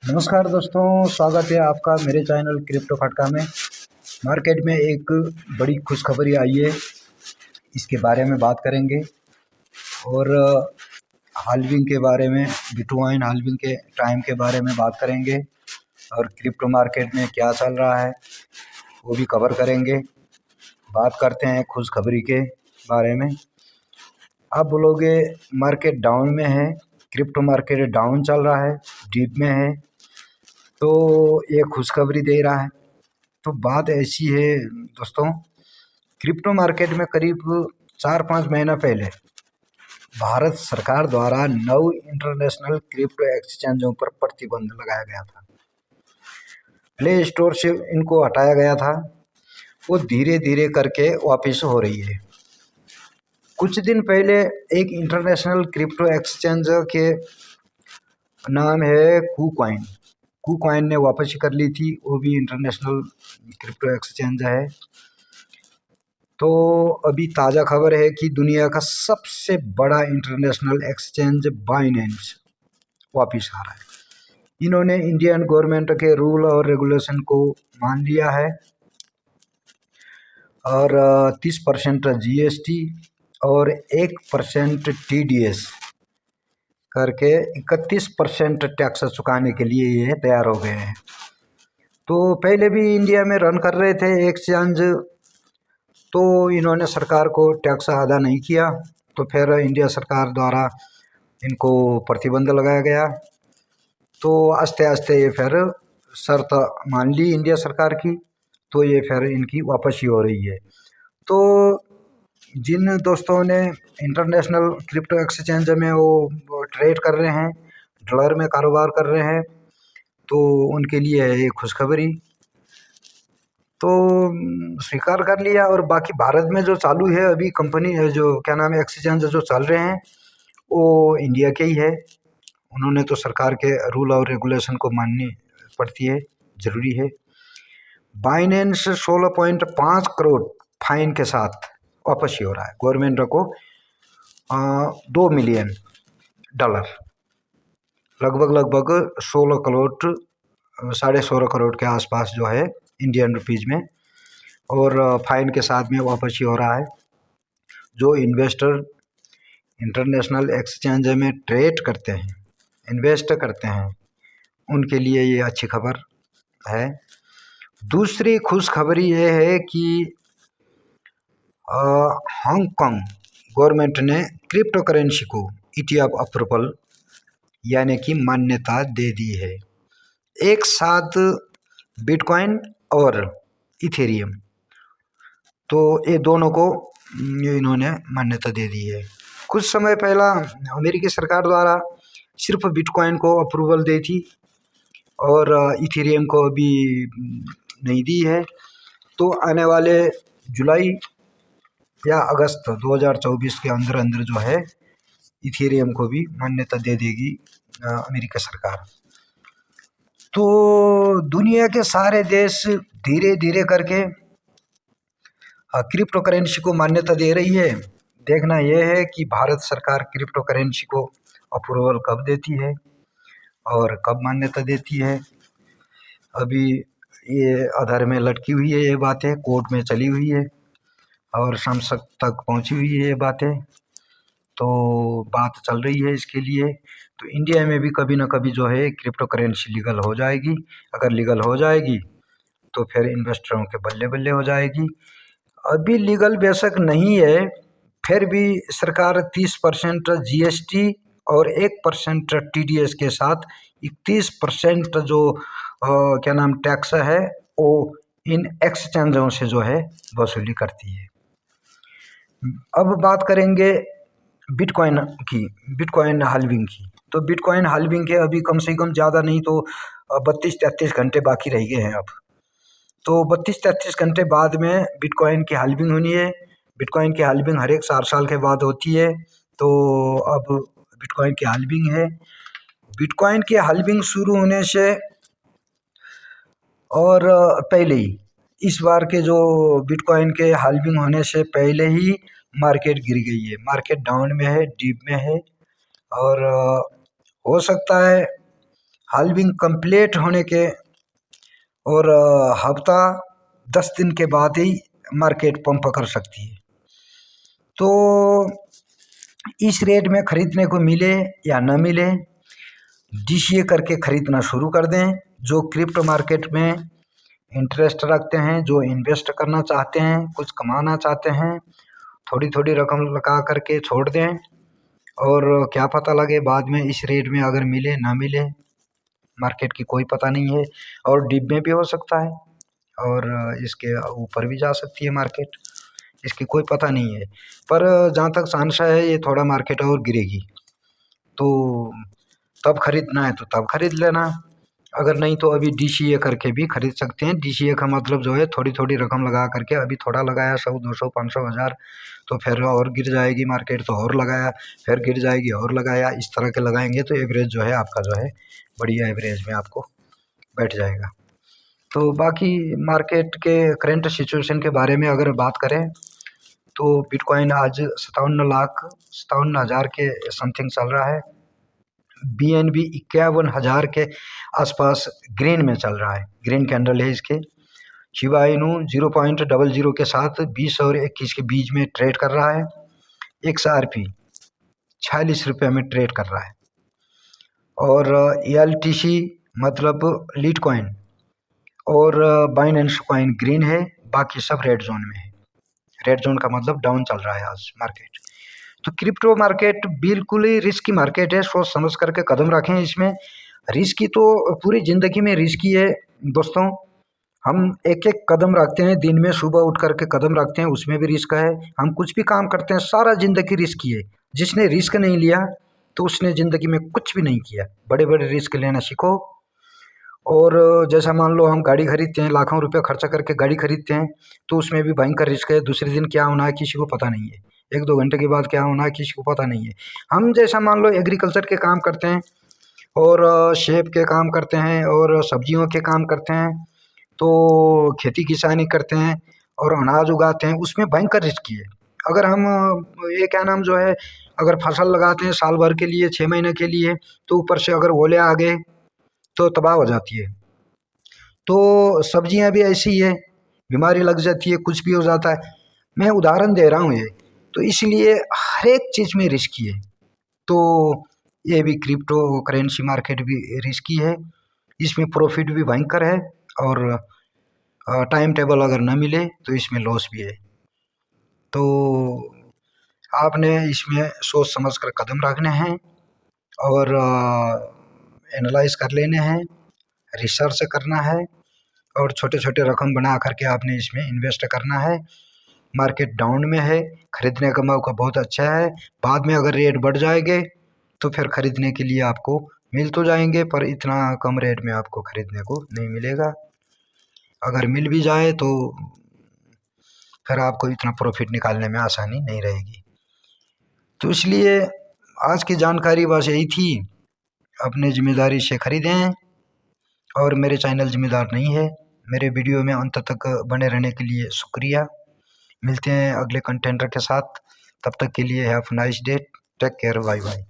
नमस्कार दोस्तों, स्वागत है आपका मेरे चैनल क्रिप्टो खटका में। मार्केट में एक बड़ी खुशखबरी आई है, इसके बारे में बात करेंगे। और हाल्विंग के बारे में, बिटकॉइन हाल्विंग के टाइम के बारे में बात करेंगे। और क्रिप्टो मार्केट में क्या चल रहा है वो भी कवर करेंगे। बात करते हैं खुशखबरी के बारे में। आप बोलोगे मार्केट डाउन में है, क्रिप्टो मार्केट डाउन चल रहा है, डीप में है, तो ये खुशखबरी दे रहा है। तो बात ऐसी है दोस्तों, क्रिप्टो मार्केट में करीब 4-5 महीना पहले भारत सरकार द्वारा 9 इंटरनेशनल क्रिप्टो एक्सचेंजों पर प्रतिबंध लगाया गया था। प्ले स्टोर से इनको हटाया गया था। वो धीरे धीरे करके वापस हो रही है। कुछ दिन पहले एक इंटरनेशनल क्रिप्टो एक्सचेंज के नाम है KuCoin ने वापस कर ली थी। वो भी इंटरनेशनल क्रिप्टो एक्सचेंज है। तो अभी ताज़ा खबर है कि दुनिया का सबसे बड़ा इंटरनेशनल एक्सचेंज बाइनेंस वापस आ रहा है। इन्होंने इंडियन गवर्नमेंट के रूल और रेगुलेशन को मान लिया है और 30% GST और 1% TDS करके 31% टैक्स चुकाने के लिए ये तैयार हो गए हैं। तो पहले भी इंडिया में रन कर रहे थे एक्सचेंज, तो इन्होंने सरकार को टैक्स अदा नहीं किया, तो फिर इंडिया सरकार द्वारा इनको प्रतिबंध लगाया गया। तो आस्ते आस्ते ये फिर शर्त मान ली इंडिया सरकार की, तो ये फिर इनकी वापसी हो रही है। तो जिन दोस्तों ने इंटरनेशनल क्रिप्टो एक्सचेंज में वो ट्रेड कर रहे हैं, डॉलर में कारोबार कर रहे हैं, तो उनके लिए है ये खुशखबरी। तो स्वीकार कर लिया। और बाकी भारत में जो चालू है अभी कंपनी जो क्या नाम है एक्सचेंज जो चल रहे हैं वो इंडिया के ही है। उन्होंने तो सरकार के रूल और रेगुलेशन को माननी पड़ती है, ज़रूरी है। बाइनेंस 16.5 करोड़ फाइन के साथ वापस ही हो रहा है। गवर्नमेंट को $2 मिलियन, लगभग 16 करोड़ 16.5 करोड़ के आसपास जो है इंडियन रुपीज़ में, और फाइन के साथ में वापस ही हो रहा है। जो इन्वेस्टर इंटरनेशनल एक्सचेंज में ट्रेड करते हैं, इन्वेस्ट करते हैं, उनके लिए ये अच्छी खबर है। दूसरी खुशखबरी ये है कि हांगकांग गवर्नमेंट ने क्रिप्टो करेंसी को ETF अप्रूवल यानी कि मान्यता दे दी है। एक साथ बिटकॉइन और इथेरियम, तो ये दोनों को इन्होंने मान्यता दे दी है। कुछ समय पहला अमेरिकी सरकार द्वारा सिर्फ बिटकॉइन को अप्रूवल दी थी और इथेरियम को अभी नहीं दी है। तो आने वाले जुलाई या अगस्त 2024 के अंदर अंदर जो है इथेरियम को भी मान्यता दे देगी अमेरिका सरकार। तो दुनिया के सारे देश धीरे धीरे करके क्रिप्टो करेंसी को मान्यता दे रही है। देखना यह है कि भारत सरकार क्रिप्टो करेंसी को अप्रूवल कब देती है और कब मान्यता देती है। अभी ये अधर में लटकी हुई है, ये बातें कोर्ट में चली हुई है और संसद तक पहुंची हुई है ये बातें। तो बात चल रही है इसके लिए। तो इंडिया में भी कभी ना कभी जो है क्रिप्टो करेंसी लीगल हो जाएगी। अगर लीगल हो जाएगी तो फिर इन्वेस्टरों के बल्ले बल्ले हो जाएगी। अभी लीगल बेशक नहीं है, फिर भी सरकार 30% GST और 1% TDS के साथ 31% जो क्या नाम टैक्स है वो इन एक्सचेंजों से जो है वसूली करती है। अब बात करेंगे बिटकॉइन की, बिटकॉइन हाल्विंग की। तो बिटकॉइन हाल्विंग के अभी कम से कम ज़्यादा नहीं तो 32-33 घंटे बाकी रह गए हैं अब। तो 32-33 घंटे बाद में बिटकॉइन की हाल्विंग होनी है। बिटकॉइन की हाल्विंग हर एक 4 साल के बाद होती है। तो अब बिटकॉइन की हाल्विंग है। बिटकॉइन की हाल्विंग शुरू होने से और पहले ही, इस बार के जो बिटकॉइन के हाल्विंग होने से पहले ही मार्केट गिर गई है। मार्केट डाउन में है, डीप में है। और हो सकता है हाल्विंग कंप्लीट होने के और हफ्ता 10 दिन के बाद ही मार्केट पंप कर सकती है। तो इस रेट में ख़रीदने को मिले या न मिले, DCA करके ख़रीदना शुरू कर दें। जो क्रिप्टो मार्केट में इंटरेस्ट रखते हैं, जो इन्वेस्ट करना चाहते हैं, कुछ कमाना चाहते हैं, थोड़ी थोड़ी रकम लगा करके छोड़ दें और क्या पता लगे बाद में इस रेट में अगर मिले ना मिले, मार्केट की कोई पता नहीं है। और डिप में भी हो सकता है और इसके ऊपर भी जा सकती है मार्केट, इसकी कोई पता नहीं है। पर जहाँ तक चांस है ये थोड़ा मार्केट और गिरेगी, तो तब खरीदना है तो तब खरीद लेना, अगर नहीं तो अभी DCA करके भी खरीद सकते हैं। DCA का मतलब जो है थोड़ी थोड़ी रकम लगा करके, अभी थोड़ा लगाया 100, 200, 500, 1000, तो फिर और गिर जाएगी मार्केट, तो और लगाया, फिर गिर जाएगी और लगाया, इस तरह के लगाएंगे तो एवरेज जो है आपका जो है बढ़िया एवरेज में आपको बैठ जाएगा। तो बाकी मार्केट के करंट सिचुएशन के बारे में अगर बात करें तो बिटकॉइन आज 57,57,000 के समथिंग चल रहा है। BNB 51,000 के आसपास ग्रीन में चल रहा है, ग्रीन कैंडल है इसके। शिबा इनू 0.00 के साथ 20 और 21 के बीच में ट्रेड कर रहा है। XRP 46 रुपये में ट्रेड कर रहा है। और LTC मतलब लीड कॉइन और बाइनेंस कॉइन ग्रीन है, बाकी सब रेड जोन में है। रेड जोन का मतलब डाउन चल रहा है आज मार्केट। तो क्रिप्टो मार्केट बिल्कुल ही रिस्की मार्केट है, सोच समझ करके कदम रखें इसमें। रिस्की तो पूरी ज़िंदगी में रिस्की है दोस्तों। हम एक एक कदम रखते हैं, दिन में सुबह उठ करके कदम रखते हैं, उसमें भी रिस्क है। हम कुछ भी काम करते हैं, सारा ज़िंदगी रिस्की है। जिसने रिस्क नहीं लिया तो उसने ज़िंदगी में कुछ भी नहीं किया। बड़े बड़े रिस्क लेना सीखो। और जैसा मान लो हम गाड़ी खरीदते हैं, लाखों रुपये खर्चा करके गाड़ी खरीदते हैं, तो उसमें भी भयंकर रिस्क है। दूसरे दिन क्या होना है किसी को पता नहीं है, 1-2 घंटे के बाद क्या होना है किसी को पता नहीं है। हम जैसा मान लो एग्रीकल्चर के काम करते हैं और सेब के काम करते हैं और सब्जियों के काम करते हैं, तो खेती किसानी करते हैं और अनाज उगाते हैं, उसमें भयंकर रिस्क है। अगर हम ये क्या नाम जो है, अगर फसल लगाते हैं साल भर के लिए, 6 महीने के लिए, तो ऊपर से अगर ओले आ गए तो तबाह हो जाती है। तो सब्जियां भी ऐसी ही है, बीमारी लग जाती है, कुछ भी हो जाता है। मैं उदाहरण दे रहा हूँ ये, तो इसलिए हर एक चीज़ में रिस्की है। तो ये भी क्रिप्टो करेंसी मार्केट भी रिस्की है, इसमें प्रॉफिट भी भयंकर है और टाइम टेबल अगर न मिले तो इसमें लॉस भी है। तो आपने इसमें सोच समझ कर कदम रखने हैं और एनालाइज कर लेने हैं, रिसर्च करना है और छोटे छोटे रकम बना करके आपने इसमें इन्वेस्ट करना है। मार्केट डाउन में है, खरीदने का मौका बहुत अच्छा है। बाद में अगर रेट बढ़ जाएंगे तो फिर खरीदने के लिए आपको मिल तो जाएंगे, पर इतना कम रेट में आपको खरीदने को नहीं मिलेगा। अगर मिल भी जाए तो फिर आपको इतना प्रॉफिट निकालने में आसानी नहीं रहेगी। तो इसलिए आज की जानकारी बस यही थी, अपने ज़िम्मेदारी से ख़रीदें और मेरे चैनल ज़िम्मेदार नहीं है। मेरे वीडियो में अंत तक बने रहने के लिए शुक्रिया। मिलते हैं अगले कंटेंटर के साथ, तब तक के लिए have nice day, take care, bye bye.